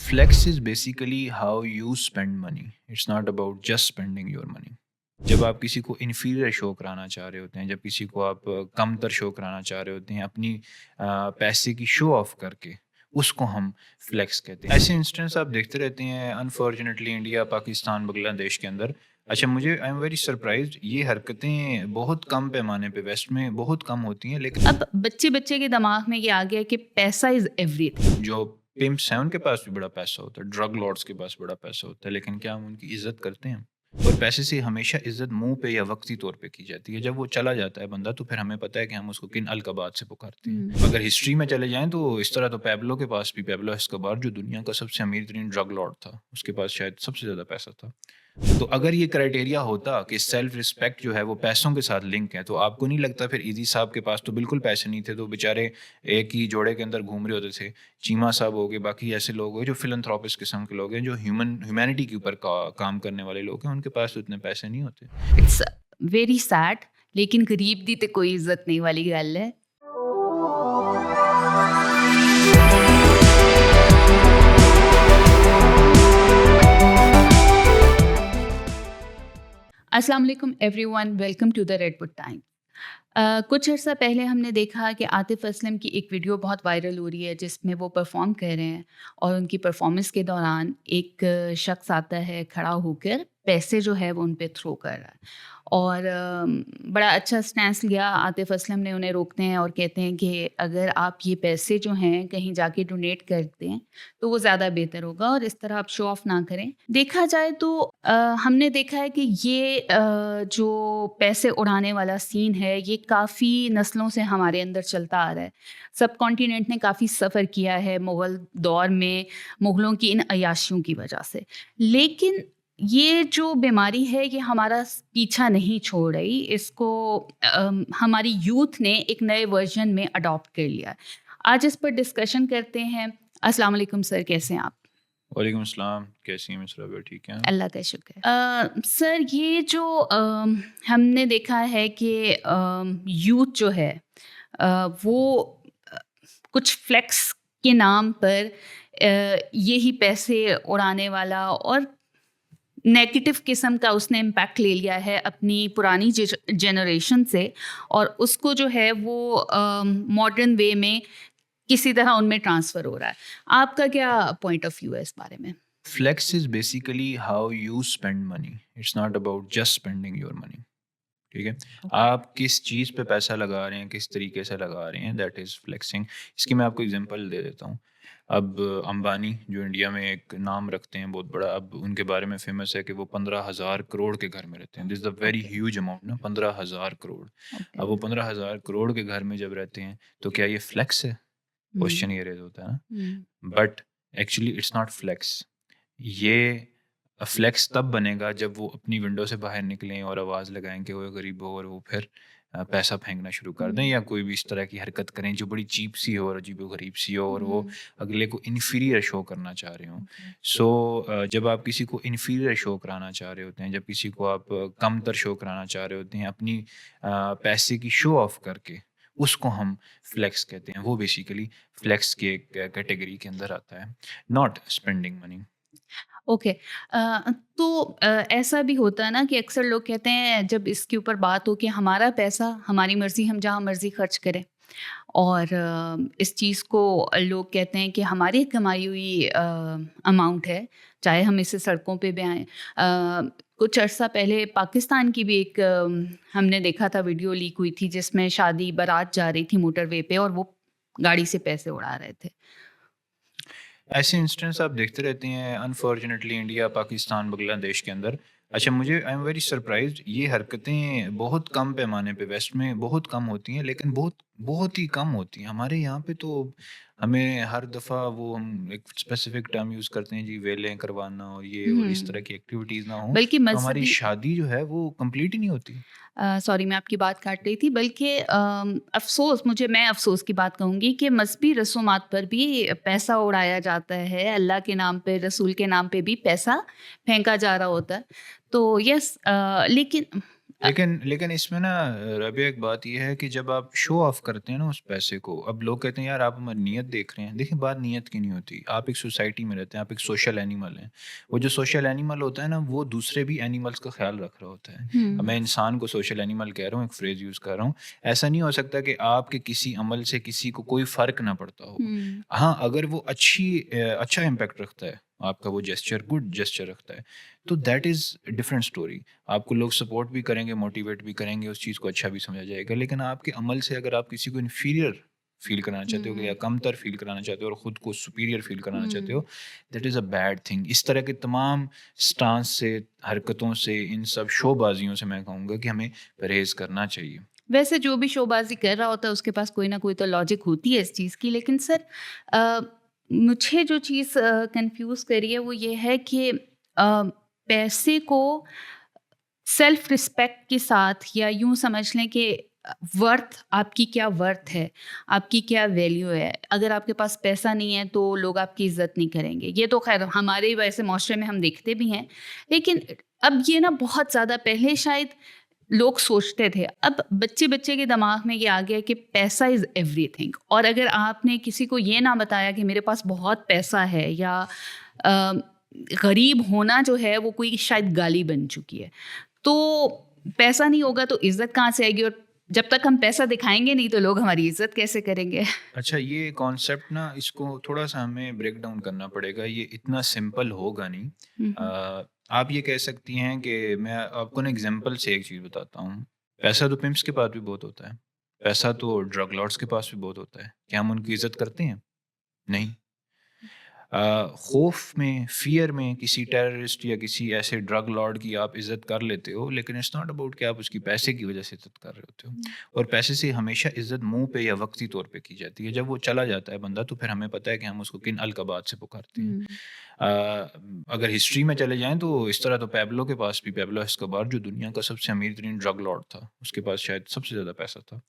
Flex is basically how you spend money. It's not about just spending your money. जब आप किसी को inferior show कराना चाह रहे होते हैं, जब किसी को आप कमतर शो कराना चाह रहे होते हैं अपनी पैसे की शो ऑफ करके, उसको हम फ्लेक्स कहते हैं। ऐसे इंस्टेंस आप देखते रहते हैं अनफॉर्चुनेटली इंडिया, पाकिस्तान, बांग्लादेश के अंदर। अच्छा, मुझे आई एम वेरी सरप्राइज्ड, ये हरकतें बहुत कम पैमाने पे वेस्ट में बहुत कम होती हैं, लेकिन अब बच्चे-बच्चे के दिमाग में ये आ गया कि पैसा इज़ एवरीथिंग। जो पिम्प्स हैं उनके पास भी बड़ा पैसा होता है, ड्रग लॉर्ड्स के पास बड़ा पैसा होता है, लेकिन क्या हम उनकी इज़्ज़त करते हैं? और पैसे से हमेशा इज़्ज़त मुँह पे या वक़्ती तौर पे की जाती है। जब वो चला जाता है बंदा, तो फिर हमें पता है कि हम उसको किन अलक़ाबात से पुकारते हैं। हुँ। अगर हिस्ट्री में चले जाएँ तो इस तरह तो पैब्लो के पास भी, पैब्लो एस्कोबार जो दुनिया का सबसे अमीर तरीन ड्रग लॉर्ड था, उसके पास शायद सबसे ज़्यादा पैसा था। तो अगर ये क्राइटेरिया होता कि सेल्फ रिस्पेक्ट जो है वो पैसों के साथ लिंक है, तो आपको नहीं लगता फिर इज़ी साहब के पास तो बिल्कुल पैसे नहीं थे, तो बेचारे एक ही जोड़े के अंदर घूम रहे होते थे। चीमा साहब हो गए, बाकी ऐसे लोग हो गए जो फिलैंथ्रोपिस्ट किस्म के लोग हैं, जो ह्यूमैनिटी के ऊपर काम करने वाले लोग हैं, उनके पास तो इतने पैसे नहीं होते। इट्स वेरी सैड, लेकिन गरीब दी ते कोई इज़्ज़त नहीं वाली गल है। अस्सलाम वालेकुम everyone, welcome to the Redwood time. कुछ अर्सा पहले हमने देखा कि आतिफ़ असलम की एक वीडियो बहुत वायरल हो रही है जिसमें वो परफॉर्म कर रहे हैं और उनकी परफॉर्मेंस के दौरान एक शख्स आता है खड़ा होकर पैसे जो है वो उन पे थ्रो कर रहा है और बड़ा अच्छा स्टैंस लिया आतिफ़ असलम ने। उन्हें रोकते हैं और कहते हैं कि अगर आप ये पैसे जो हैं कहीं जाके डोनेट कर दें तो वो ज़्यादा बेहतर होगा और इस तरह आप शो ऑफ ना करें। देखा जाए तो हमने देखा है कि ये जो पैसे उड़ाने वाला सीन है ये काफ़ी नस्लों से हमारे अंदर चलता आ रहा है। सब कॉन्टिनेंट ने काफ़ी सफ़र किया है मुग़ल दौर में, मुग़लों की इन अय्याशियों की वजह से। लेकिन ये जो बीमारी है ये हमारा पीछा नहीं छोड़ रही। इसको हमारी यूथ ने एक नए वर्ज़न में अडॉप्ट कर लिया है। आज इस पर डिस्कशन करते हैं। अस्सलाम वालेकुम सर, कैसे हैं आप? वालेकुम अस्सलाम, कैसी हैं मिस रबीआ, ठीक हैं आप? अल्लाह का शुक्र है। सर, ये जो हमने देखा है कि यूथ जो है वो अ, कुछ फ्लेक्स के नाम पर यही पैसे उड़ाने वाला और नेगेटिव किस्म का उसने इम्पैक्ट ले लिया है अपनी पुरानी जनरेशन से और उसको जो है वो मॉडर्न वे में किसी तरह उनमें ट्रांसफ़र हो रहा है। आपका क्या पॉइंट ऑफ व्यू है इस बारे में? Flex is basically how you spend money. It's not about just spending your money. ठीक है? आप किस चीज़ पे पैसा लगा रहे हैं, किस तरीके से लगा रहे हैं, दैट इज़ फ्लेक्सिंग। इसकी मैं आपको एग्ज़ाम्पल दे देता हूँ। अब अंबानी जो इंडिया में एक नाम रखते हैं बहुत बड़ा, अब उनके बारे में फ़ेमस है कि वो 15,000 करोड़ के घर में रहते हैं। This is a very okay, huge amount ना, 15,000 करोड़। ओके। अब वो 15,000 करोड़ के घर में जब रहते हैं, तो क्या ये फ्लेक्स है? हुँ, क्वेश्चन ये रेज़ होता है ना। Hmm, but actually it's not flex. ये फ्लेक्स तब बनेगा जब वो अपनी विंडो से बाहर निकलें और आवाज़ लगाएँ कि ओए गरीबों, और वो फिर पैसा फेंकना शुरू कर दें हुँ, या कोई भी इस तरह की हरकत करें जो बड़ी चीप सी हो और अजीबो-गरीब सी हो और वो हुँ, अगले को इन्फीरियर शो करना चाह रहे हों। ओके। सो जब आप किसी को इन्फीरियर शो कराना चाह रहे होते हैं, जब किसी को आप कमतर शो कराना चाह रहे होते हैं अपनी पैसे की शो ऑफ करके, उसको हम फ्लेक्स कहते हैं। वो बेसिकली फ्लेक्स की एक कैटेगरी के अंदर आता है, नॉट स्पेंडिंग मनी। ओके। तो ऐसा भी होता है ना कि अक्सर लोग कहते हैं जब इसके ऊपर बात हो कि हमारा पैसा, हमारी मर्ज़ी, हम जहाँ मर्ज़ी खर्च करें और इस चीज़ को लोग कहते हैं कि हमारी कमाई हुई अमाउंट है, चाहे हम इसे सड़कों पे भी आएँ। कुछ अर्सा पहले पाकिस्तान की भी एक हमने देखा था, वीडियो लीक हुई थी जिसमें शादी बारात जा रही थी मोटरवे पे और वो गाड़ी से पैसे उड़ा रहे थे। ऐसे इंस्टेंस आप देखते रहते हैं अनफॉर्चुनेटली इंडिया, पाकिस्तान, बांग्लादेश के अंदर। अच्छा, मुझे आई एम वेरी सरप्राइज्ड, ये हरकतें बहुत कम पैमाने पे वेस्ट में बहुत कम होती हैं, लेकिन बहुत बहुत ही कम होती हैं। हमारे यहाँ पे तो हमें हर दफ़ा वो हम एक स्पेसिफिक टर्म यूज़ करते हैं जी, वेलें करवाना और ये और इस तरह हुँ, की एक्टिविटीज़ ना हो, बल्कि तो हमारी मज़हबी शादी जो है वो कंप्लीट ही नहीं होती। सॉरी, मैं आपकी बात काट रही थी, बल्कि मैं अफ़सोस की बात कहूँगी कि मज़हबी रसूमात पर भी पैसा उड़ाया जाता है। अल्लाह के नाम पे, रसूल के नाम पे भी पैसा फेंका जा रहा होता है। तो लेकिन लेकिन लेकिन इसमें ना रबिया एक बात ये है कि जब आप शो ऑफ करते हैं ना उस पैसे को, अब लोग कहते हैं यार आप हमारी नीयत देख रहे हैं। देखिए बात नीयत की नहीं होती। आप एक सोसाइटी में रहते हैं, आप एक सोशल एनिमल हैं। वो जो सोशल एनिमल होता है ना, वो दूसरे भी एनिमल्स का ख्याल रख रहा होता है। अब हुँ, मैं इंसान को सोशल एनिमल कह रहा हूँ, एक फ्रेज़ यूज़ कर रहा हूँ। ऐसा नहीं हो सकता कि आपके किसी अमल से किसी को कोई फ़र्क ना पड़ता हो। हुँ, हाँ, अगर वो अच्छा इम्पैक्ट रखता है, आपका वो जेस्चर गुड जेस्चर रखता है, तो दैट इज़ डिफरेंट स्टोरी। आपको लोग सपोर्ट भी करेंगे, मोटिवेट भी करेंगे, उस चीज़ को अच्छा भी समझा जाएगा। लेकिन आपके अमल से अगर आप किसी को इन्फीरियर फ़ील कराना चाहते हो या हुँ, कमतर फ़ील कराना चाहते हो और खुद को सुपीरियर फ़ील कराना चाहते हुँ। हो, that is a bad thing. इस तरह के तमाम स्टांस से, हरकतों से, इन सब शोबाज़ियों से मैं कहूँगा कि हमें परहेज़ करना चाहिए। वैसे जो भी शोबाज़ी कर रहा होता है उसके पास कोई ना कोई तो लॉजिक होती है इस चीज़ की। लेकिन सर अ, मुझे जो चीज़ कन्फ्यूज़ कर रही है वो ये है कि पैसे को सेल्फ रिस्पेक्ट के साथ या यूँ समझ लें कि वर्थ आपकी क्या वर्थ है, आपकी क्या वैल्यू है। अगर आपके पास पैसा नहीं है तो लोग आपकी इज़्ज़त नहीं करेंगे। ये तो ख़ैर हमारे वैसे माशरे में हम देखते भी हैं। लेकिन अब ये ना बहुत ज़्यादा पहले शायद लोग सोचते थे। अब बच्चे-बच्चे के दिमाग में ये आ गया है कि पैसा इज़ एवरीथिंग। और अगर आपने किसी को ये ना बताया कि मेरे पास बहुत पैसा है या अ, गरीब होना जो है वो कोई शायद गाली बन चुकी है। तो पैसा नहीं होगा तो इज़्ज़त कहाँ से आएगी और जब तक हम पैसा दिखाएँगे नहीं तो लोग हमारी इज़्ज़त कैसे करेंगे? अच्छा, ये कॉन्सेप्ट ना, इसको थोड़ा-सा हमें ब्रेक डाउन करना पड़ेगा, ये इतना सिंपल होगा नहीं। हुँ, हुँ। आप ये कह सकती हैं कि मैं आपको ना एग्ज़ाम्पल से एक चीज़ बताता हूँ। पैसा तो पिम्प्स के पास भी बहुत होता है। पैसा तो ड्रग लॉर्ड्स के पास भी बहुत होता है। क्या हम उनकी इज़्ज़त करते हैं? नहीं। खौफ में, फ़ियर में किसी टेररिस्ट या किसी ऐसे ड्रग लॉर्ड की आप इज़्ज़त कर लेते हो, लेकिन इट्स नॉट अबाउट कि आप उसकी पैसे की वज़ह से इज़्ज़त कर रहे होते हो। हुँ, और पैसे से हमेशा इज़्ज़त मुँह पे या वक़्ती तौर पे की जाती है। जब वो चला जाता है बंदा, तो फिर हमें पता है कि हम उसको किन अलक़ाबात से पुकारते हैं। हुँ, अगर हिस्ट्री में चले जाएँ तो इस तरह तो पैब्लो के पास भी, पैब्लो एस्कोबार जो दुनिया का सबसे अमीर तरीन ड्रग लॉर्ड था, उसके पास शायद सबसे ज़्यादा पैसा था।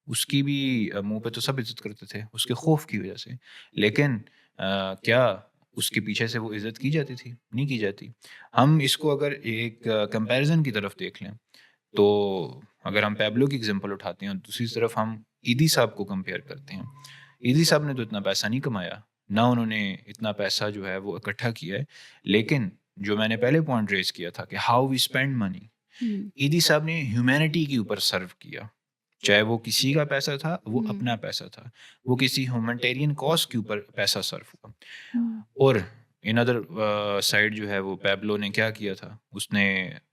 उसकी भी मुँह पे तो सब इज़्ज़त करते थे, उसके खौफ की वज़ह से। लेकिन क्या उसके पीछे से वो इज़्ज़त की जाती थी? नहीं की जाती। हम इसको अगर एक कंपैरिज़न की तरफ देख लें, तो अगर हम पैब्लो की एग्ज़ाम्पल उठाते हैं और दूसरी तरफ हम ईदी साहब को कंपेयर करते हैं। ईदी साहब ने तो इतना पैसा नहीं कमाया, ना उन्होंने इतना पैसा जो है वो इकट्ठा किया है। लेकिन जो मैंने पहले पॉइंट रेज़ किया था कि हाउ वी स्पेंड मनी, हुँ, ईदी साहब ने ह्यूमैनिटी के ऊपर सर्व किया। चाहे वो किसी का पैसा था, वो हुँ, अपना पैसा था। वो किसी ह्यूमैनिटेरियन कॉज़ के ऊपर पैसा सर्व हुआ। हुँ, और इन अदर साइड जो है वो पैब्लो ने क्या किया था, उसने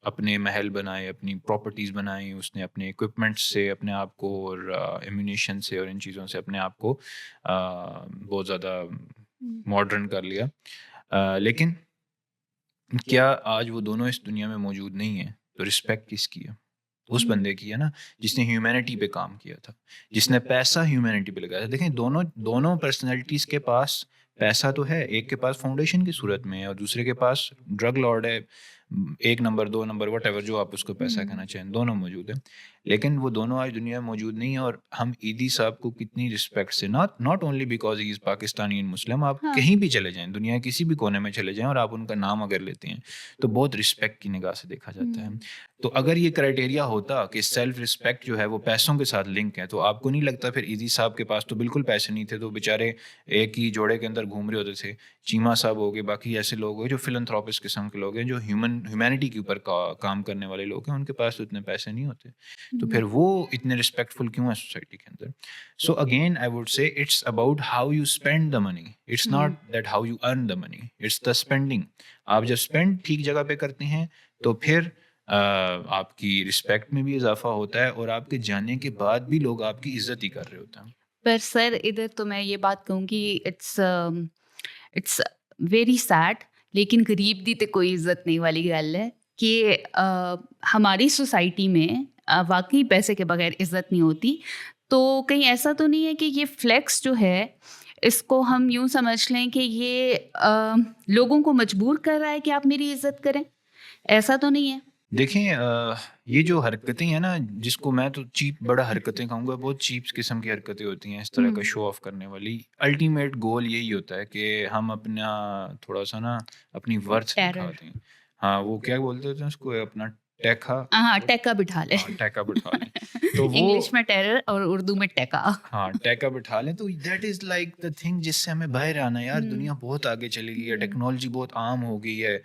अपने महल बनाए, अपनी प्रॉपर्टीज़ बनाई, उसने अपने इक्विपमेंट्स से अपने आप को और एम्यूनिशन से और इन चीज़ों से अपने आप को बहुत ज़्यादा हुँ, मॉडर्न कर लिया। लेकिन क्या आज वो दोनों इस दुनिया में मौजूद नहीं है, तो रिस्पेक्ट किसकी है? उस हुँ, बंदे की है ना, जिसने ह्यूमैनिटी पे काम किया था, जिसने पैसा ह्यूमैनिटी पे लगाया था। देखें दोनों दोनों पर्सनैलिटीज़ के पास पैसा तो है, एक के पास फाउंडेशन की सूरत में है और दूसरे के पास ड्रग लॉर्ड है। 1 नंबर, 2 नंबर व्हाटएवर जो आप उसको पैसा कहना हुँ, चाहें, दोनों मौजूद हैं। लेकिन वो दोनों आज दुनिया में मौजूद नहीं है और हम ईदी साहब को कितनी रिस्पेक्ट से, not not only because he is Pakistani and Muslim, आप हाँ, कहीं भी चले जाएँ, दुनिया के किसी भी कोने में चले जाएँ और आप उनका नाम अगर लेते हैं, तो बहुत रिस्पेक्ट की निगाह से देखा जाता है। हुँ, तो अगर ये क्राइटेरिया होता कि सेल्फ रिस्पेक्ट जो है वो पैसों के साथ लिंक है, तो आपको नहीं लगता फिर ईदी साहब के पास तो बिल्कुल पैसे नहीं थे, तो बेचारे एक ही जोड़े के अंदर घूम रहे होते थे। चीमा साहब हो गए, बाकी ऐसे लोग हुए जो फिलैंथ्रोपिस्ट किस्म के लोग हैं, जो ह्यूमैनिटी के ऊपर काम करने वाले लोग हैं, उनके पास तो इतने पैसे नहीं होते। तो हुँ, फिर वो इतने रिस्पेक्टफुल क्यों है सोसाइटी के अंदर? So again I would say it's about how you spend the money, it's hmm, not that how you earn the money, it's the spending. आप जब स्पेंड ठीक जगह पे करते हैं, तो फिर आपकी रिस्पेक्ट में भी इज़ाफ़ा होता है और आपके जाने के बाद भी लोग आपकी इज़्ज़त ही कर रहे होते हैं। पर सर इधर तो मैं ये बात कहूँगी इट्स वेरी सैड लेकिन गरीब दी ते कोई इज़्ज़त नहीं वाली गल है कि हमारी सोसाइटी में वाक़ई पैसे के बगैर इज़्ज़त नहीं होती। तो कहीं ऐसा तो नहीं है कि ये फ्लेक्स जो है इसको हम यूँ समझ लें कि ये लोगों को मजबूर कर रहा है कि आप मेरी इज़्ज़त करें? ऐसा तो नहीं है? देखें ये जो हरकतें हैं ना, जिसको मैं तो चीप बड़ा हरकतें कहूँगा, बहुत चीप किस्म की हरकतें होती हैं इस तरह का हुँ, शो ऑफ करने वाली। अल्टीमेट गोल यही होता है कि हम अपना थोड़ा सा ना अपनी वर्थ टेरर। दिखा दें। हाँ, वो क्या बोलते थे उसको, अपना टेका हाँ, वो टेका बिठा ले। हाँ, टेका बिठा लें। तो वो इंग्लिश में टेरर और उर्दू में टेका। हाँ, टेका बिठा लें तो that is like the thing जिससे हमें बाहर आना है यार। हुँ, दुनिया बहुत आगे चली गई है, हुँ, टेक्नोलॉजी बहुत आम हो गई है।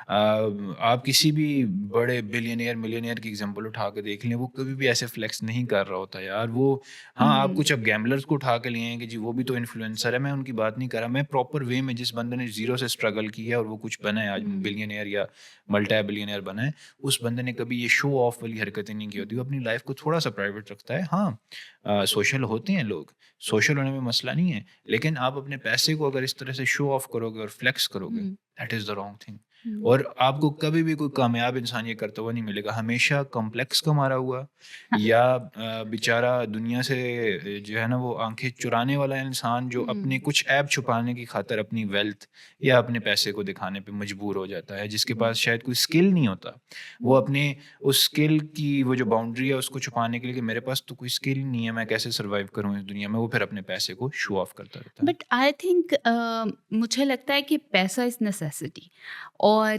आप किसी भी बड़े बिलियनेयर, मिलियनेयर की एग्ज़ाम्पल उठा के देख लें, वो कभी भी ऐसे फ्लेक्स नहीं कर रहा होता यार। वो हाँ, आप हुँ, कुछ अब गैम्बलर्स को उठा के लिए हैं कि जी वो भी तो इन्फ्लुएंसर है, मैं उनकी बात नहीं कर रहा। मैं प्रॉपर वे में जिस बंदे ने ज़ीरो से स्ट्रगल की है और वो कुछ बना है आज हुँ, बिलियनेयर या मल्टी बिलियनेयर बना है, उस बंदे ने कभी ये शो ऑफ वाली हरकतें नहीं की होती। वो अपनी लाइफ़ को थोड़ा-सा प्राइवेट रखता है। हाँ, सोशल होते हैं लोग, सोशल होने में मसला नहीं है, लेकिन आप अपने पैसे को अगर इस तरह से शो ऑफ करोगे और फ्लेक्स करोगे, hmm, that is the wrong thing. Hmm. और आपको कभी भी कोई कामयाब इंसान ये करता हुआ नहीं मिलेगा। हमेशा कॉम्प्लेक्स का मारा हुआ या बेचारा दुनिया से जो है ना वो आँखें चुराने वाला इंसान जो अपने हुँ, कुछ ऐब छुपाने की खातिर अपनी वेल्थ या अपने पैसे को दिखाने पे मजबूर हो जाता है, जिसके हुँ, पास शायद कोई स्किल नहीं होता। वो हुँ। अपने उस स्किल की वो जो बाउंड्री है उसको छुपाने के लिए कि मेरे पास तो कोई स्किल नहीं है, मैं कैसे सर्वाइव करूँ इस दुनिया में, वो फिर अपने पैसे को शो ऑफ करता रहता है। बट आई थिंक मुझे लगता है कि पैसा इज़ नेसेसिटी और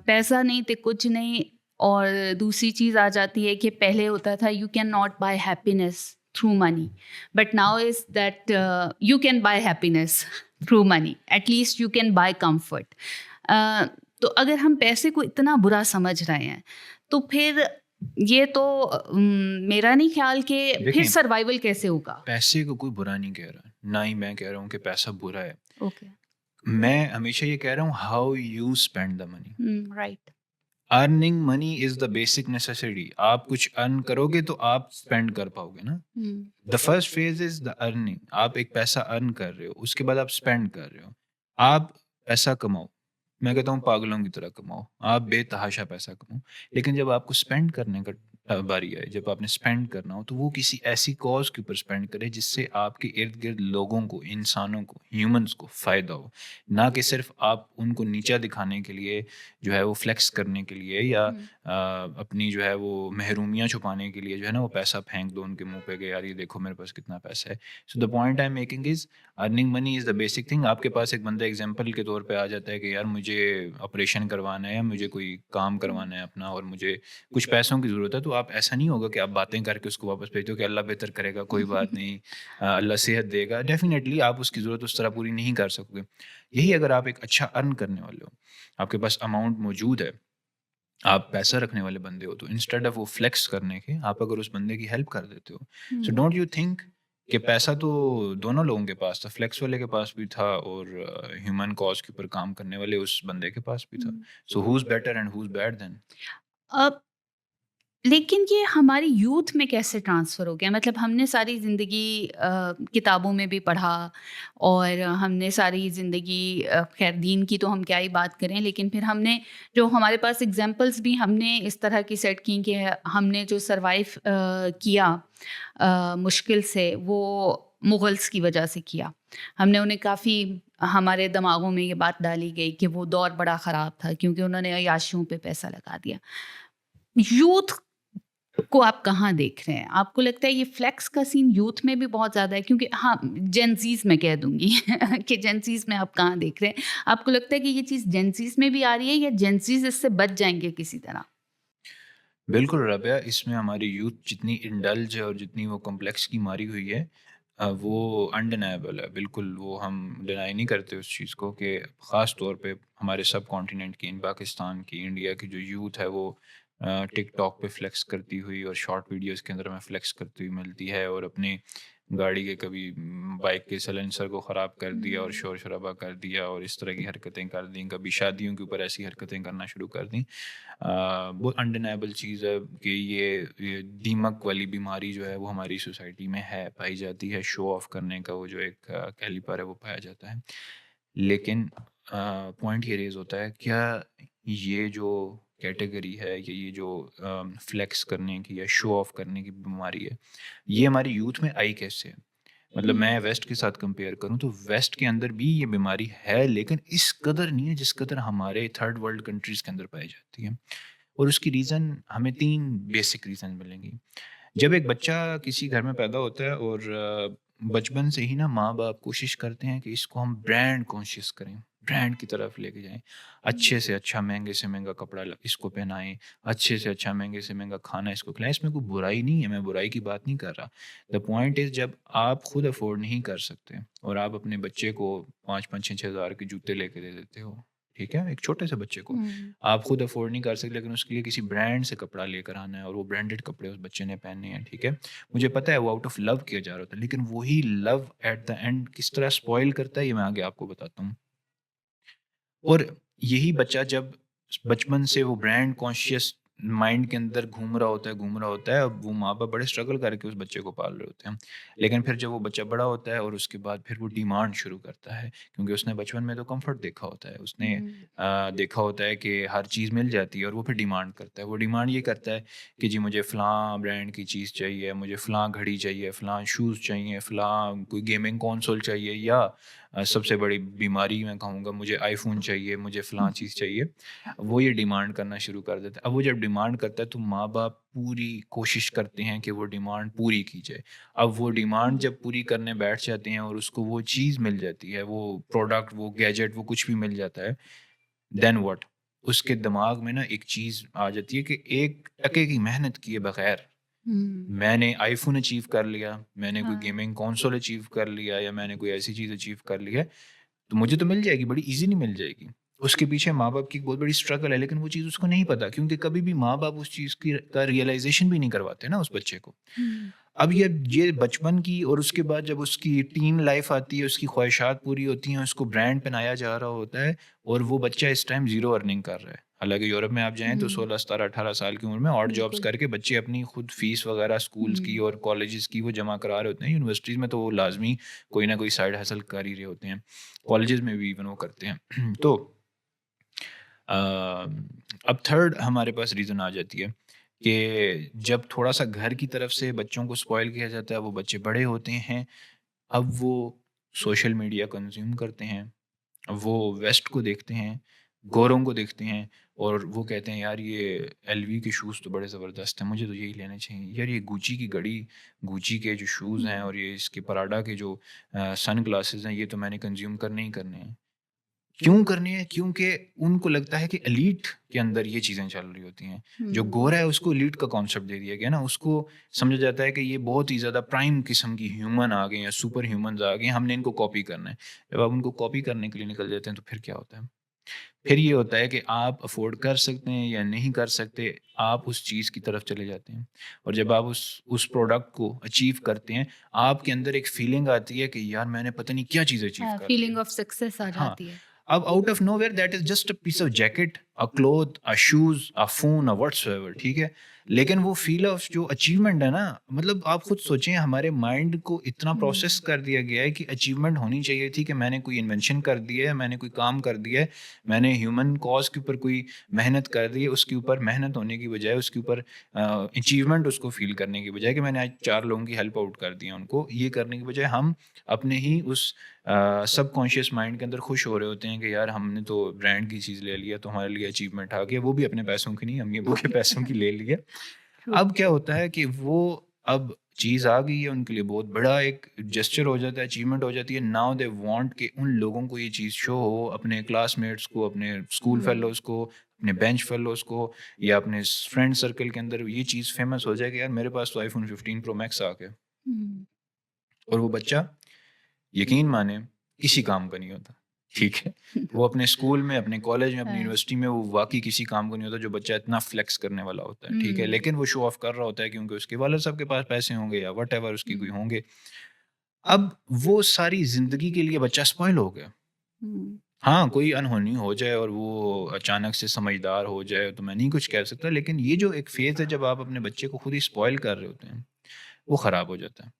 पैसा नहीं तो कुछ नहीं। और दूसरी चीज़ आ जाती है कि पहले होता था you can not buy happiness through money, but now is that you can buy happiness through money, at least you can buy comfort. तो अगर हम पैसे को इतना बुरा समझ रहे हैं, तो फिर ये तो मेरा नहीं ख्याल कि फिर देखें, सर्वाइवल कैसे होगा? पैसे को कोई बुरा नहीं कह रहा, ना ही मैं कह रहा हूँ कि पैसा बुरा है। ओके। मैं हमेशा ये कह रहा हूँ how you spend the money. Hmm, right. Earning money is the basic necessity. आप कुछ अर्न करोगे तो आप स्पेंड कर पाओगे ना। Hmm, the first phase is the earning. आप एक पैसा अर्न कर रहे हो, उसके बाद आप स्पेंड कर रहे हो। आप पैसा कमाओ। मैं कहता हूँ पागलों की तरह कमाओ। आप बेतहाशा पैसा कमाओ। लेकिन जब आपको स्पेंड करने का बारी आए, जब आपने स्पेंड करना हो तो वो किसी ऐसी कॉज़ के ऊपर स्पेंड करें जिससे आपके इर्द-गिर्द लोगों को, इंसानों को, ह्यूमन्स को फ़ायदा हो। ना कि सिर्फ़ आप उनको नीचा दिखाने के लिए जो है वो फ्लेक्स करने के लिए या हुँ, अपनी जो है वो महरूमियाँ छुपाने के लिए जो है ना वो पैसा फेंक दो उनके मुँह पे कि यार ये देखो मेरे पास कितना पैसा है। So the point I am making is earning money is the basic thing. आपके पास एक बंदा एग्ज़ाम्पल के तौर पे आ जाता है कि यार मुझे ऑपरेशन करवाना है या मुझे कोई काम हुँ, करवाना है अपना और मुझे कुछ पैसों की ज़रूरत है, तो आप ऐसा नहीं होगा कि आप बातें करके उसको वापस भेज दो कि अल्लाह बेहतर करेगा, कोई बात नहीं, अल्लाह सेहत देगा। डेफ़िनिटली आप उसकी ज़रूरत उस तरह पूरी नहीं कर सकोगे। यही अगर आप एक अच्छा अर्न करने वाले हो, आपके पास अमाउंट मौजूद है, आप पैसा रखने वाले बंदे हो, तो इंस्टेड ऑफ वो फ्लेक्स करने के आप अगर उस बंदे की हेल्प कर देते हो, सो हुँ, डोंट यू थिंक कि पैसा तो दोनों लोगों के पास था, फ्लेक्स वाले के पास भी था और ह्यूमन कॉज के ऊपर काम करने वाले उस बंदे के पास भी था। Hmm. So who is better and who is bad then? अब लेकिन ये हमारी यूथ में कैसे ट्रांसफ़र हो गया? मतलब हमने सारी ज़िंदगी किताबों में भी पढ़ा और हमने सारी ज़िंदगी ख़ैर दीन की तो हम क्या ही बात करें, लेकिन फिर हमने जो हमारे पास एग्ज़ाम्पल्स भी हमने इस तरह की सेट की कि हमने जो सर्वाइव किया मुश्किल से, वो मुग़ल्स की वजह से किया। हमने उन्हें काफ़ी हमारे दिमागों में ये बात डाली गई कि वो दौर बड़ा ख़राब था क्योंकि उन्होंने अय्याशियों पे पैसा लगा दिया। यूथ को आप कहाँ देख रहे हैं? आपको लगता है ये फ्लेक्स का सीन यूथ में भी बहुत ज़्यादा है? क्योंकि हाँ, जेनज़ीज़ मैं कह दूँगी कि जेनज़ीज़ में आप कहाँ देख रहे हैं? आपको लगता है कि ये चीज़ जेनज़ीज़ में भी आ रही है या जेनज़ीज़ इससे बच जाएँगे किसी तरह? बिल्कुल रबिया, इसमें हमारी यूथ जितनी इंडल्ज है और जितनी वो कॉम्प्लेक्स की मारी हुई है, वो अनडिनाएबल है। बिल्कुल, वो हम डिनाई नहीं करते उस चीज़ को कि ख़ास तौर पे हमारे सब कॉन्टिनेंट की, इन पाकिस्तान की, इंडिया की जो यूथ है वो टिकटॉक पे फ्लेक्स करती हुई और शॉर्ट वीडियोज़ के अंदर हमें फ्लेक्स करती हुई मिलती है और अपनी गाड़ी के कभी बाइक के साइलेंसर को ख़राब कर दिया और हुँ, शोर-शराबा कर दिया और इस तरह की हरकतें कर दी। कभी शादियों के ऊपर ऐसी हरकतें करना शुरू कर दी। बहुत अनडिनाएबल चीज़ है कि ये दीमक वाली बीमारी जो है वो हमारी सोसाइटी में है, पाई जाती है। शो ऑफ करने का वो जो एक कैलिपर है वो पाया जाता है। लेकिन पॉइंट ये रेज़ होता है, क्या ये जो कैटेगरी है या ये जो फ्लेक्स करने की या शो ऑफ करने की बीमारी है, ये हमारी यूथ में आई कैसे है? मतलब हुँ, मैं वेस्ट के साथ कंपेयर करूँ तो वेस्ट के अंदर भी ये बीमारी है, लेकिन इस कदर नहीं है जिस कदर हमारे थर्ड वर्ल्ड कंट्रीज़ के अंदर पाई जाती है। और उसकी रीज़न हमें 3 बेसिक रीज़न मिलेंगी। जब एक बच्चा किसी घर में पैदा होता है और बचपन से ही ना माँ-बाप कोशिश करते हैं कि इसको हम ब्रांड कॉन्शियस करें। ब्रांड की तरफ लेके जाएँ। अच्छे से अच्छा, महँगे से महँगा कपड़ा ल इसको पहनाएँ, अच्छे से अच्छा, महँगे से महँगा खाना इसको खिलाएँ। इसमें कोई बुराई नहीं है, मैं बुराई की बात नहीं कर रहा। द पॉइंट इज़ जब आप खुद अफ़ोर्ड नहीं कर सकते और आप अपने बच्चे को 5-5 6-6 हज़ार के जूते लेके दे देते हो, ठीक है? एक छोटे से बच्चे को। हुँ, आप खुद अफ़ोर्ड नहीं कर सकते लेकिन उसके लिए किसी ब्रांड से कपड़ा लेकर आना है और वो ब्रांडेड कपड़े उस बच्चे ने पहनने हैं, ठीक है? मुझे पता है वो आउट ऑफ लव किया जा रहा होता है, लेकिन वही लव एट द एंड किस तरह स्पॉइल करता है, ये मैं आगे आपको बताता हूँ। और यही बच्चा जब बचपन से वो ब्रांड कॉन्शियस माइंड के अंदर घूम रहा होता है, अब वो माँ-बाप बड़े स्ट्रगल करके उस बच्चे को पाल रहे होते हैं। लेकिन फिर जब वो बच्चा बड़ा होता है और उसके बाद फिर वो डिमांड शुरू करता है, क्योंकि उसने बचपन में तो कम्फर्ट देखा होता है। उसने हुँ, देखा होता है कि हर चीज़ मिल जाती है और वो फिर डिमांड करता है। वो डिमांड ये करता है कि जी मुझे फ़लाँ ब्रांड की चीज़ चाहिए, मुझे फ़लाँ घड़ी चाहिए, फ़लाँ शूज़ चाहिए, फ़लाँ कोई गेमिंग कंसोल चाहिए या सबसे बड़ी बीमारी मैं कहूँगा मुझे आईफ़ोन चाहिए, मुझे फ़लाँ हुँ, चीज़ चाहिए। वो ये डिमांड करना शुरू कर देता है। अब वो जब डिमांड करता है तो माँ-बाप पूरी कोशिश करते हैं कि वो डिमांड पूरी की जाए। अब वो डिमांड हुँ, जब पूरी करने बैठ जाते हैं और उसको वो चीज़ मिल जाती है, वो प्रोडक्ट, वो गैजेट, वो कुछ भी मिल जाता है, देन व्हाट? उसके दिमाग में ना एक चीज़ आ जाती है कि 1 टके की मेहनत किए बगैर हुँ, मैंने आईफ़ोन अचीव कर लिया, मैंने कोई हाँ, गेमिंग कंसोल अचीव कर लिया या मैंने कोई ऐसी चीज़ अचीव कर ली है, तो मुझे तो मिल जाएगी, बड़ी ईज़िली मिल जाएगी। उसके पीछे माँ-बाप की एक बहुत बड़ी स्ट्रगल है, लेकिन वो चीज़ उसको नहीं पता क्योंकि कभी भी माँ-बाप उस चीज़ की का रियलाइज़ेशन भी नहीं करवाते ना उस बच्चे को। हुँ, अब ये बचपन की और उसके बाद जब उसकी टीन लाइफ़ आती है, उसकी ख्वाहिशात पूरी होती हैं, उसको ब्रांड पहनाया जा रहा होता है और वो बच्चा इस टाइम ज़ीरो अर्निंग कर रहा है। हालाँकि यूरोप में आप जाएँ तो हुँ, 16, 17, 18 साल की उम्र में ऑड जॉब्स बिल्कुल। करके बच्चे अपनी खुद फ़ीस वगैरह स्कूल्स की हुँ, और कॉलेजेस की वो जमा करा रहे होते हैं। यूनिवर्सिटीज़ में तो वो लाज़मी कोई ना कोई साइड हसल कर ही रहे होते हैं। कॉलेजेस में भी इवन वो करते हैं। तो अ, अब थर्ड हमारे पास रीज़न आ जाती है कि जब थोड़ा-सा घर की तरफ से बच्चों को स्पॉइल किया जाता है, वो बच्चे बड़े होते हैं, अब वो सोशल मीडिया कंज़्यूम करते हैं, वो वेस्ट को देखते हैं, गोरों को देखते हैं और वो कहते हैं यार ये एलवी के शूज़ तो बड़े ज़बरदस्त हैं, मुझे तो यही लेने चाहिए। यार ये गुची की घड़ी, गुची के जो शूज़ हैं हुँ, और ये इसके पराडा के जो सन ग्लासेस हैं, ये तो मैंने कंज़्यूम करने ही करने हैं। क्यों करनी है? क्योंकि उनको लगता है कि एलीट के अंदर ये चीज़ें चल रही होती हैं। जो हुँ, गोरा है उसको एलीट का कॉन्सेप्ट दे दिया गया ना, उसको समझा जाता है कि ये बहुत ही ज़्यादा प्राइम किस्म की ह्यूमन आ गए हैं, सुपर ह्यूमन्स आ गए हैं, हमने इनको कॉपी करना है। जब आप उनको कॉपी करने के लिए निकल जाते हैं तो फिर क्या होता है? फिर ये होता है कि आप अफ़ोर्ड कर सकते हैं या नहीं कर सकते, आप उस चीज़ की तरफ चले जाते हैं। और जब आप उस प्रोडक्ट को अचीव करते हैं, आपके अंदर एक फीलिंग आती है कि यार मैंने पता नहीं क्या चीज़ अचीव हाँ, कर फीलिंग लिया। ऑफ सक्सेस आ हाँ, जाती है। अब out of nowhere that is just a piece of jacket, a cloth, a shoes, a phone, a whatsoever, ठीक है? लेकिन वो फ़ील ऑफ जो अचीवमेंट है ना, मतलब आप खुद सोचें हमारे माइंड को इतना प्रोसेस हुँ, कर दिया गया है कि अचीवमेंट होनी चाहिए थी कि मैंने कोई इन्वेंशन कर दी है, मैंने कोई काम कर दिया है, मैंने ह्यूमन कॉज़ के ऊपर कोई मेहनत कर दी है, उसके ऊपर मेहनत होने की बजाय उसके ऊपर अचीवमेंट उसको फ़ील करने की बजाय कि मैंने आज 4 लोगों की हेल्प आउट कर दी है उनको, ये करने की बजाय हम अपने ही उस सबकॉन्शियस माइंड के अंदर खुश हो रहे होते हैं कि यार हमने तो ब्रांड की चीज़ ले लिया तो हमारे लिए अचीवमेंट आ गया, वो भी अपने पैसों की नहीं, अम्मी-अब्बू के पैसों की ले ली है। ट्रू। अब क्या होता है कि वो अब चीज़ आ गई है उनके लिए बहुत बड़ा एक जेस्चर हो जाता है, अचीवमेंट हो जाती है। नाउ दे वांट कि उन लोगों को ये चीज़ शो हो, अपने क्लासमेट्स को, अपने स्कूल हुँ, फेलोज़ को, अपने बेंच फेलोज़ को या अपने फ्रेंड सर्कल के अंदर ये चीज़ फेमस हो जाए कि यार मेरे पास तो आईफ़ोन 15 प्रो मैक्स आ गया। हुँ, और वो बच्चा यकीन माने किसी काम का नहीं होता, ठीक है? वो अपने स्कूल में, अपने कॉलेज में, अपनी हाँ, यूनिवर्सिटी में वो वाक़ई किसी काम का नहीं होता जो बच्चा इतना फ्लेक्स करने वाला होता है, ठीक है? हुँ, लेकिन वो शो ऑफ कर रहा होता है क्योंकि उसके वालिद साहब के पास पैसे होंगे या व्हाटएवर उसकी कोई हुँ, होंगे। अब वो सारी ज़िंदगी के लिए बच्चा स्पॉइल हो गया। हुँ, हाँ, कोई अनहोनी हो जाए और वो अचानक से समझदार हो जाए तो मैं नहीं कुछ कह सकता, लेकिन ये जो एक फ़ेज़ है जब आप अपने बच्चे को खुद ही स्पॉइल कर रहे होते हैं, वो ख़राब हो जाता है।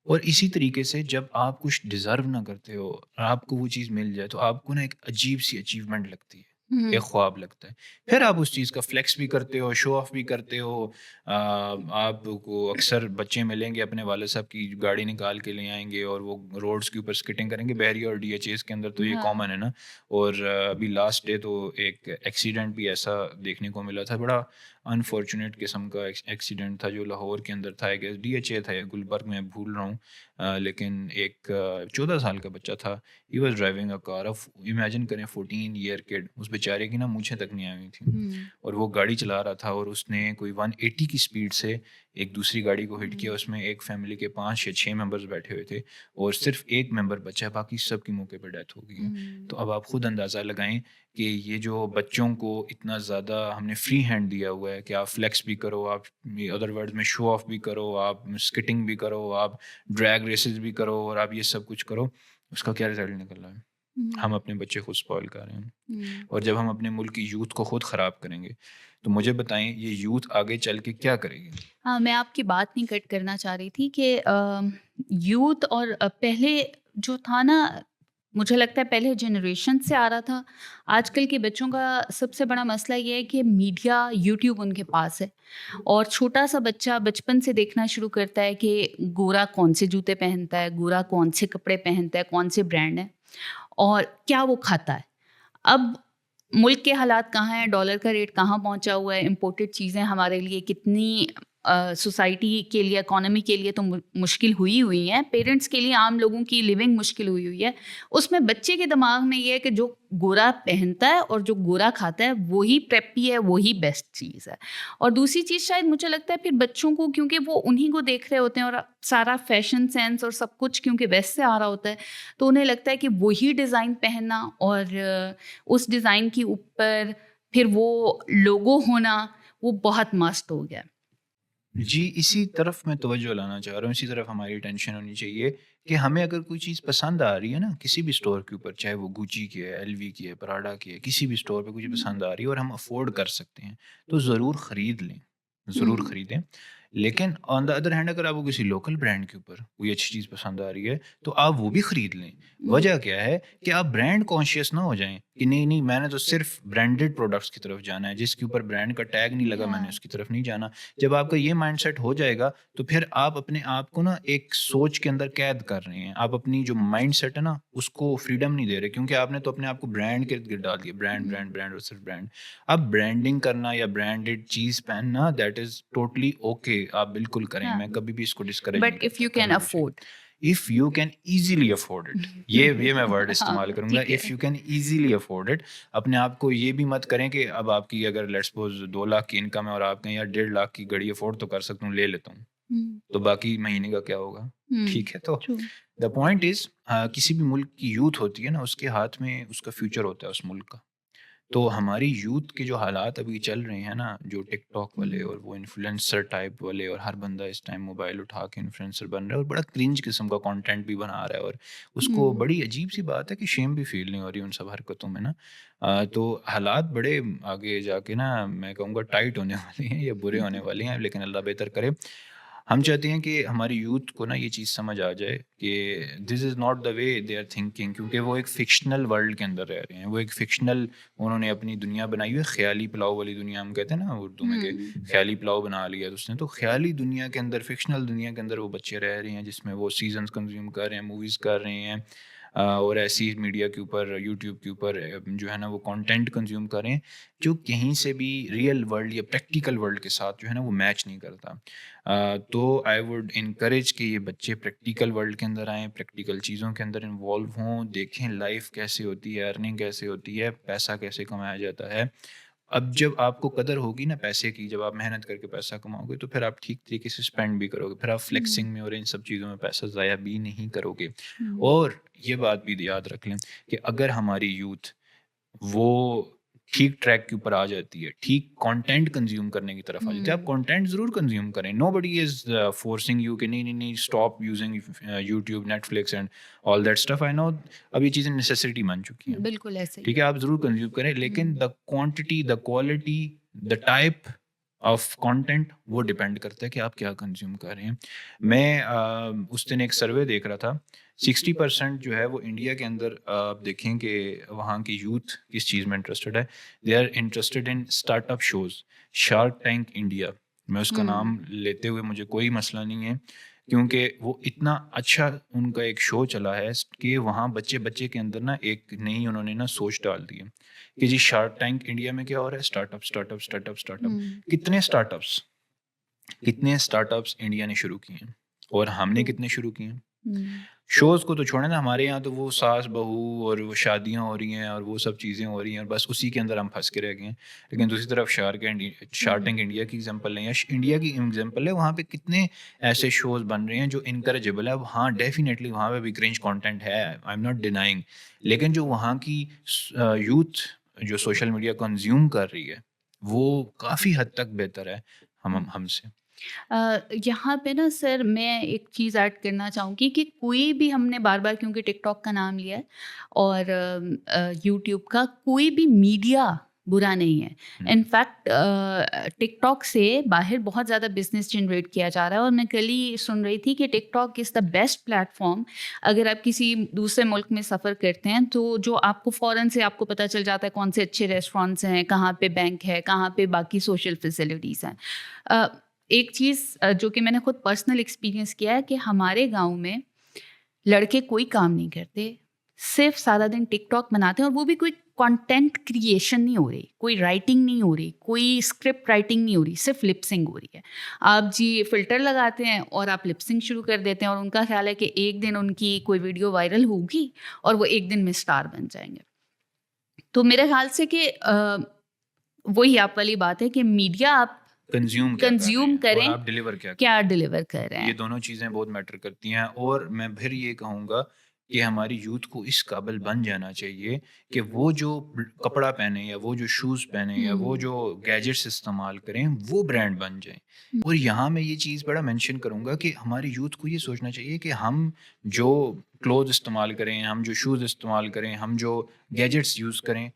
और इसी तरीके से जब आप कुछ डिज़र्व ना करते हो और आपको वो चीज़ मिल जाए तो आपको ना एक अजीब-सी अचीवमेंट लगती है। हुँ, एक ख्वाब लगता है। फिर आप उस चीज़ का फ्लेक्स भी करते हो, शो ऑफ भी करते हो। आपको अक्सर बच्चे मिलेंगे अपने वाले साहब की गाड़ी निकाल के ले आएँगे और वो रोड्स के ऊपर स्किटिंग करेंगे। बहरिया और डीएचएज़ के अंदर तो ये हाँ, कॉमन है ना। और अभी लास्ट डे तो एक एक्सीडेंट भी ऐसा देखने को मिला था, बड़ा अनफॉर्चुनेट किस्म का एक्सीडेंट था जो लाहौर के अंदर था। आई गेस डीएचए था या गुलबर्ग, मैं भूल रहा हूँ। लेकिन एक 14 साल का बच्चा था। He was driving a car. अब इमेजिन करें 14 ईयर किड, उस बेचारे की ना मूंछें तक नहीं आई हुई थी हुँ, और वो गाड़ी चला रहा था और उसने कोई 180 की स्पीड से एक दूसरी गाड़ी को हिट किया। हुँ, उसमें एक फैमिली के 5 या 6 मेंबर्स बैठे हुए थे और सिर्फ एक मेंबर बचा है, बाकी सब की मौके पर डेथ हो गई है। हुँ, तो अब आप खुद अंदाज़ा लगाएं कि ये जो बच्चों को इतना ज़्यादा हमने फ्री हैंड दिया हुआ है कि आप फ्लेक्स भी करो, आप अदर वर्ड्स में शो ऑफ भी करो, आप स्किटिंग भी करो, आप ड्रैग रेसेस भी करो और आप ये सब कुछ करो, उसका क्या रिजल्ट निकल रहा है? हुँ, हम अपने बच्चे खुद स्पॉइल कर रहे हैं। हुँ। और जब हम अपने मुल्क की यूथ को खुद ख़राब करेंगे, तो मुझे बताएँ ये यूथ आगे चल के क्या करेगी? हाँ, मैं आपकी बात नहीं कट करना चाह रही थी कि यूथ और पहले जो था ना, मुझे लगता है पहले जनरेशन से आ रहा था। आजकल के बच्चों का सबसे बड़ा मसला ये है कि मीडिया, यूट्यूब उनके पास है और छोटा-सा बच्चा बचपन से देखना शुरू करता है कि गोरा कौन से जूते पहनता है, गोरा कौन से कपड़े पहनता है, कौन से ब्रांड हैं और क्या वो खाता है। अब मुल्क के हालात कहाँ हैं, डॉलर का रेट कहाँ पहुँचा हुआ है, इम्पोर्टेड चीज़ें हमारे लिए कितनी सोसाइटी के लिए, इकोनॉमी के लिए तो मुश्किल हुई हुई हैं, पेरेंट्स के लिए, आम लोगों की लिविंग मुश्किल हुई हुई है। उसमें बच्चे के दिमाग में ये है कि जो गोरा पहनता है और जो गोरा खाता है, वही प्रेप्पी है, वही बेस्ट चीज़ है। और दूसरी चीज़ शायद मुझे लगता है फिर बच्चों को, क्योंकि वो उन्हीं को देख रहे होते हैं और सारा फैशन सेंस और सब कुछ क्योंकि वेस्ट से आ रहा होता है, तो उन्हें लगता है कि वही डिज़ाइन पहनना और उस डिज़ाइन के ऊपर फिर वो लोगो होना, वो बहुत मस्त हो गया। जी, इसी तरफ मैं तवज्जो लाना चाह रहा हूँ, इसी तरफ हमारी अटेंशन होनी चाहिए कि हमें अगर कोई चीज़ पसंद आ रही है ना, किसी भी स्टोर के ऊपर, चाहे वो गुची की है, एलवी की है, प्राडा की है, किसी भी स्टोर पे कुछ हुँ, पसंद आ रही है और हम अफ़ोर्ड कर सकते हैं, तो ज़रूर खरीद लें, ज़रूर हुँ, खरीदें। लेकिन ऑन द अदर हैंड अगर आपको किसी लोकल ब्रांड के ऊपर कोई अच्छी चीज़ पसंद आ रही है, तो आप वो भी खरीद लें। हुँ, वजह क्या है कि आप ब्रांड कॉन्शियस ना हो जाएँ कि नहीं, नहीं मैंने तो सिर्फ़ ब्रांडेड प्रोडक्ट्स की तरफ जाना है, जिसके ऊपर ब्रांड का टैग नहीं लगा या मैंने उसकी तरफ नहीं जाना। जब आपका ये माइंडसेट हो जाएगा, तो फिर आप अपने आप को ना एक सोच के अंदर कैद कर रहे हैं। आप अपनी जो माइंडसेट है ना, उसको फ्रीडम नहीं दे रहे, क्योंकि आपने तो अपने आप को ब्रांड के इर्द-गिर्द डाल दिया। ब्रांड, हुँ, ब्रांड, ब्रांड और सिर्फ ब्रांड। अब ब्रांडिंग करना या ब्रांडेड चीज़ पहनना दैट इज़ टोटली ओके, आप बिल्कुल करें। हाँ, मैं कभी भी इसको डिस्करेज नहीं बट इफ करता, यू कैन करना भी चाहिए। Afford. If you can easily afford it, ये मैं वर्ड इस्तेमाल हाँ, करूँगा, ठीक इफ है। You can easily afford it. अपने आप को ये भी मत करें कि अब आपकी अगर लेट्स सपोज़ 2 लाख की इनकम है और आप कहें यार 1.5 लाख की घड़ी अफोर्ड तो कर सकता हूँ, ले लेता हूँ। हुँ, तो बाकी महीने का क्या होगा? हुँ, ठीक है, तो ट्रू। द पॉइंट इज़ किसी भी मुल्क की यूथ होती है ना, उसके हाथ में उसका फ्यूचर होता है उस मुल्क का। तो हमारी यूथ के जो हालात अभी चल रहे हैं ना, जो टिकटॉक वाले हुँ, और वो इन्फ्लुएंसर टाइप वाले, और हर बंदा इस टाइम मोबाइल उठा के इन्फ्लुएंसर बन रहा है और बड़ा क्रिंज किस्म का कंटेंट भी बना रहा है, और उसको हुँ, बड़ी अजीब-सी बात है कि शेम भी फील नहीं हो रही उन सब हरकतों में ना। तो हालात बड़े आगे जाके ना मैं कहूँगा टाइट होने वाले हैं या बुरे होने वाले हैं, लेकिन अल्लाह बेहतर करे। हम चाहते हैं कि हमारी यूथ को ना ये चीज़ समझ आ जाए कि this is not the way they are thinking, क्योंकि वो एक फ़िक्शनल वर्ल्ड के अंदर रह रहे हैं। वो एक फ़िक्शनल उन्होंने अपनी दुनिया बनाई हुई है, ख़याली पुलाव वाली दुनिया हम कहते हैं ना उर्दू में, कि हुँ, ख़याली पुलाव बना लिया उसने। तो ख़याली दुनिया के अंदर, फ़िक्शनल दुनिया के अंदर वो बच्चे रह रहे हैं, जिसमें वो सीज़न्स कंज़्यूम कर रहे हैं, मूवीज़ कर रहे हैं। और ऐसी मीडिया के ऊपर, यूट्यूब के ऊपर जो है ना वो कंटेंट कंज़्यूम कर रहे हैं, जो कहीं से भी रियल वर्ल्ड या प्रैक्टिकल वर्ल्ड के साथ जो है ना वो मैच नहीं करता। तो आई वुड इनकरेज कि ये बच्चे प्रैक्टिकल वर्ल्ड के अंदर आएँ, प्रैक्टिकल चीज़ों के अंदर इन्वॉल्व हों, देखें लाइफ़ कैसे होती है, अर्निंग कैसे होती है, पैसा कैसे कमाया जाता है। अब जब आपको कदर होगी ना पैसे की, जब आप मेहनत करके पैसा कमाओगे, तो फिर आप ठीक तरीके से स्पेंड भी करोगे। फिर आप हुँ, फ्लेक्सिंग में और इन सब चीज़ों में पैसा ज़ाया भी नहीं करोगे। हुँ, और ये बात भी याद रख लें कि अगर हमारी यूथ वो ठीक ट्रैक के ऊपर आ जाती है, ठीक कंटेंट कंज़्यूम करने की तरफ आ जाती है, आप हुँ, कंटेंट ज़रूर कंज़्यूम करें। नोबडी इज़ फोर्सिंग यू कि नहीं, नहीं, नहीं stop using YouTube, Netflix and all that stuff. I know अब ये चीज़ें नेसेसिटी बन चुकी हैं। बिल्कुल ऐसे ही ठीक है। है, आप ज़रूर कंज़्यूम करें, लेकिन हुँ, the quantity, the quality, the type of content वो डिपेंड करता है कि आप क्या कंज़्यूम कर रहे हैं। मैं उस दिन एक सर्वे देख रहा था 60% जो है वो इंडिया के अंदर आप देखें कि वहाँ की यूथ किस चीज़ में इंटरेस्टेड है। They are interested in startup shows. Shark Tank India, मैं उसका नाम लेते हुए मुझे कोई मसला नहीं है, क्योंकि वो इतना अच्छा उनका एक शो चला है कि वहाँ बच्चे-बच्चे के अंदर ना एक नई उन्होंने ना सोच डाल दी है कि जी शार्क टैंक इंडिया में क्या हो रहा है? Startup, startup, startup, startup. हुँ, कितने स्टार्टअप्स इंडिया ने शुरू किए हैं और हमने ट्रू। कितने शुरू किए हैं? हुँ, शोज़ को तो छोड़ें ना, हमारे यहाँ तो वो सास-बहू और वो शादियाँ हो रही हैं और वो सब चीज़ें हो रही हैं और बस उसी के अंदर हम फँस के रह गए हैं। लेकिन दूसरी तरफ शार्क हुँ, टैंक इंडिया की एग्ज़ाम्पल लें या इंडिया की एग्ज़ाम्पल है, वहाँ पे कितने ऐसे शोज़ बन रहे हैं जो इनकरेजेबल है। अब हाँ, डेफ़िनेटली वहाँ पे भी क्रिंज कंटेंट है, आई एम नॉट डिनाइंग, लेकिन जो वहाँ की यूथ जो सोशल मीडिया कंज़्यूम कर रही है, वो काफ़ी हद तक बेहतर है हुँ। हमसे। यहाँ पे ना सर मैं एक चीज़ ऐड करना चाहूँगी कि कोई भी हमने बार-बार क्योंकि टिकटॉक का नाम लिया है और यूट्यूब का कोई भी मीडिया बुरा नहीं है। हुँ, इनफैक्ट टिकटॉक से बाहर बहुत ज़्यादा बिज़नेस जनरेट किया जा रहा है और मैं कल ही सुन रही थी कि TikTok is the best platform अगर आप किसी दूसरे मुल्क में सफ़र करते हैं तो जो आपको फ़ौरन से आपको पता चल जाता है कौन से अच्छे रेस्टोरेंट्स हैं, कहाँ पे बैंक है, कहाँ पे बाकी सोशल फैसिलिटीज़ हैं। अ, एक चीज़ जो कि मैंने खुद पर्सनल एक्सपीरियंस किया है कि हमारे गाँव में लड़के कोई काम नहीं करते, सिर्फ़ सारा दिन टिकटॉक बनाते हैं और वो भी कोई कंटेंट क्रिएशन नहीं हो रही, कोई राइटिंग नहीं हो रही, कोई स्क्रिप्ट राइटिंग नहीं हो रही, सिर्फ़ लिप सिंक हो रही है। आप जी फ़िल्टर लगाते हैं और आप लिप सिंक शुरू कर देते हैं और उनका ख़्याल है कि एक दिन उनकी कोई वीडियो वायरल होगी और वो एक दिन में स्टार बन जाएँगे। तो मेरे ख़्याल से कि वही आप वाली बात है कि मीडिया आप कंज़्यूम क्या कर रहे कंज़्यूम हैं और करें, आप डिलीवर क्या कर क्या रहे हैं। डिलीवर कर रहे ये हैं। दोनों चीज़ें बहुत मैटर करती हैं और मैं फिर ये कहूँगा कि हमारी यूथ को इस काबिल बन जाना चाहिए कि वो जो कपड़ा पहने या वो जो शूज़ पहने या वो हुँ, जो गैजेट्स इस्तेमाल करें, वो ब्रांड बन जाएँ। हुँ, और यहाँ मैं ये चीज़ बड़ा मेंशन करूँगा कि हमारी यूथ को ये सोचना चाहिए कि हम जो क्लॉथ्स इस्तेमाल करें, हम जो शूज़ इस्तेमाल करें, हम जो गैजेट्स यूज़ करें,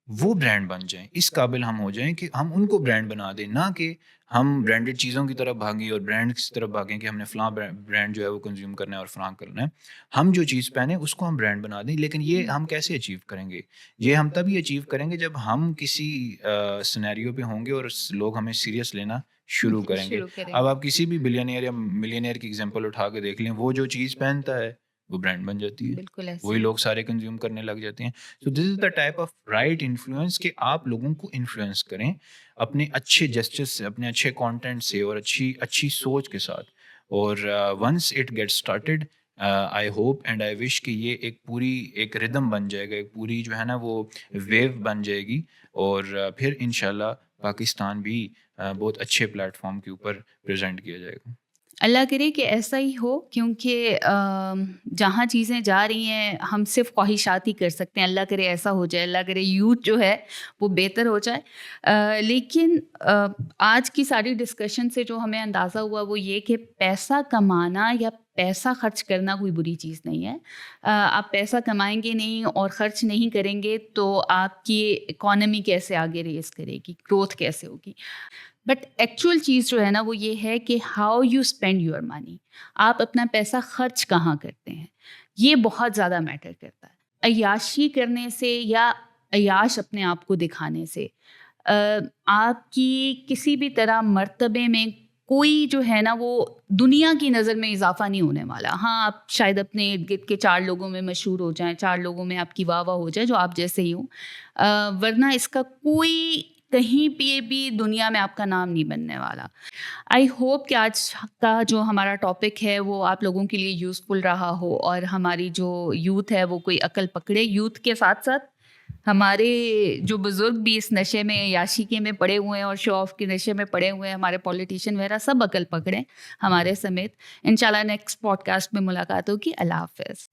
वो ब्रांड बन जाएँ। इस काबिल हम हो जाएँ कि हम उनको ब्रांड बना दें, ना कि हम ब्रांडेड चीज़ों की तरफ भागें और ब्रांड्स की तरफ भागें कि हमने फलाँ ब्रांड जो है वो कंज़्यूम करना है और फलाँ करना है। हम जो चीज़ पहने उसको हम ब्रांड बना दें, लेकिन ये हुँ, हम कैसे अचीव करेंगे? ये हम तभी अचीव करेंगे जब हम किसी सिनेरियो पे होंगे और लोग हमें सीरियस लेना शुरू करेंगे। शुरू अब करेंगे। आप किसी भी बिलियनेयर या मिलियनेयर की एग्ज़ाम्पल उठा के देख लें, वो जो चीज़ पहनता है, वो ब्रांड बन जाती है। बिल्कुल ऐसे वही ही। लोग सारे कंज़्यूम करने लग जाते हैं। So this is the type of right influence कि आप लोगों को इन्फ्लुएंस करें अपने अच्छे जेस्चर्स से, अपने अच्छे कंटेंट से और अच्छी अच्छी सोच के साथ। और once it gets started, I hope and I wish कि ये एक पूरी एक रिदम बन जाएगा, एक पूरी जो है ना वो वेव बन जाएगी और फिर इंशाल्लाह पाकिस्तान भी बहुत अच्छे प्लेटफ़ॉर्म के ऊपर प्रेज़ेंट किया जाएगा। अल्लाह करे कि ऐसा ही हो क्योंकि जहाँ चीज़ें जा रही हैं हम सिर्फ़ ख्वाहिशात ही कर सकते हैं। अल्लाह करे ऐसा हो जाए, अल्लाह करे यूथ जो है वो बेहतर हो जाए। लेकिन आज की सारी डिस्कशन से जो हमें अंदाज़ा हुआ वो ये कि पैसा कमाना या पैसा खर्च करना कोई बुरी चीज़ नहीं है। आप पैसा कमाएँगे नहीं और खर्च नहीं करेंगे तो आपकी इकॉनमी कैसे आगे रेज़ करेगी, ग्रोथ कैसे होगी? बट एक्चुअल चीज़ जो है ना वो ये है कि how you spend your money, आप अपना पैसा खर्च कहाँ करते हैं, ये बहुत ज़्यादा मैटर करता है। अय्याशी करने से या अय्याश अपने आप को दिखाने से अ, आपकी किसी भी तरह मर्तबे में कोई जो है ना वो दुनिया की नज़र में इजाफा नहीं होने वाला। हाँ, आप शायद अपने इर्द गिर्द के 4 लोगों में मशहूर हो जाएँ, 4 लोगों में आपकी वाह-वाह हो जाए जो आप जैसे ही हों। वरना इसका कोई कहीं पे भी दुनिया में आपका नाम नहीं बनने वाला। आई होप कि आज का जो हमारा टॉपिक है वो आप लोगों के लिए यूज़फुल रहा हो और हमारी जो यूथ है वो कोई अकल पकड़े। यूथ के साथ-साथ हमारे जो बुज़ुर्ग भी इस नशे में, याशिकी में पड़े हुए हैं और शो ऑफ के नशे में पड़े हुए हैं, हमारे पॉलिटिशियन वगैरह सब अकल पकड़ें हमारे समेत। इंशाल्लाह नेक्स्ट पॉडकास्ट में मुलाकात होगी। अल्लाह हाफ़िज़।